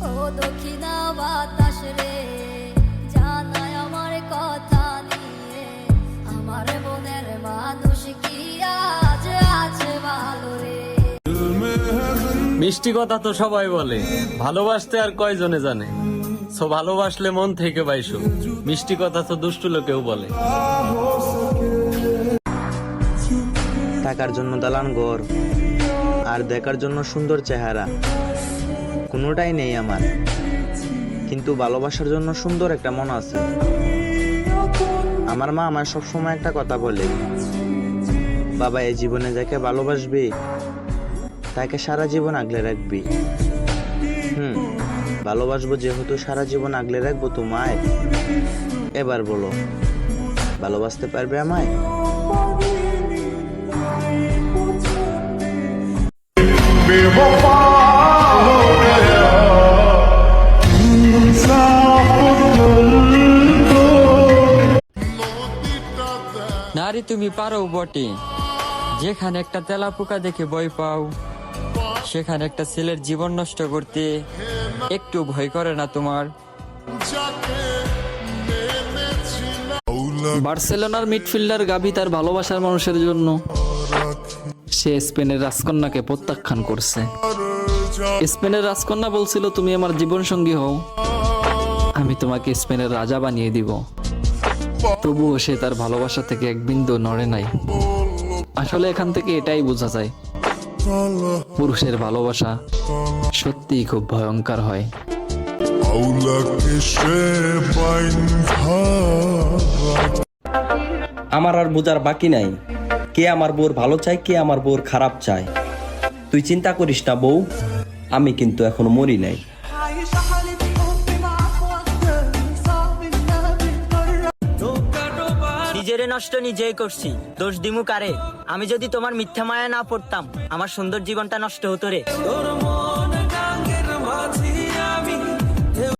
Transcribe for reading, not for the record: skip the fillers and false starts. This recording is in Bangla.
ও দক্ষিণা বাতাস রে জানায় আমার কথা নিয়ে, আমার মনের মানুষ কি আজ আছে ভালো রে। মিষ্টি কথা তো সবাই বলে, ভালোবাসতে আর কয়জনে জানে। সো ভালোবাসলে মন থেকে বাইসো, মিষ্টি কথা তো দুষ্টু লোকেও বলে। থাকার জন্য দালান ঘর আর দেখার জন্য সুন্দর চেহারা কোনোটাই নেই আমার, কিন্তু ভালোবাসার জন্য সুন্দর একটা মন আছে। আমার মা আমার সবসময় একটা কথা বলে, বাবা এই জীবনে যাকে ভালোবাসবি তাকে সারা জীবন আগলে রাখবি। ভালোবাসবো যেহেতু সারা জীবন আগলে রাখবো তোমায়। এবার বলো, ভালোবাসতে পারবে আমায়? নারী তুমি পারো বটে, যেখানে একটা তেলা পোকা দেখে ভয় পাও, সেখানে একটা ছেলের জীবন নষ্ট করতে একটু ভয় করে না তোমার? বার্সেলোনার মিডফিল্ডার গাভি তার ভালোবাসার মানুষের জন্য সে স্পেনের রাজকন্যাকে প্রত্যাখ্যান করছে। স্পেনের রাজকন্যা বলছিল, তুমি আমার জীবন সঙ্গী হও, আমি তোমাকে স্পেনের রাজা বানিয়ে দিব। তবুও সে তার ভালোবাসা থেকে এক বিন্দু নড়ে নাই। আসলে এখান থেকে এটাই বোঝা যায়, পুরুষের ভালোবাসা সত্যিই খুব ভয়ঙ্কর হয়। আমার আর বোঝার বাকি নাই কে আমার বউর ভালো চায়, কে আমার বউর খারাপ চায়। তুই চিন্তা করিস না বউ, আমি কিন্তু এখনো মরি নাই। নিজেরে নষ্ট নিজেই করছি, দোষ দিমু কারে? আমি যদি তোমার মিথ্যা মায়া না পড়তাম, আমার সুন্দর জীবনটা নষ্ট হতো রে।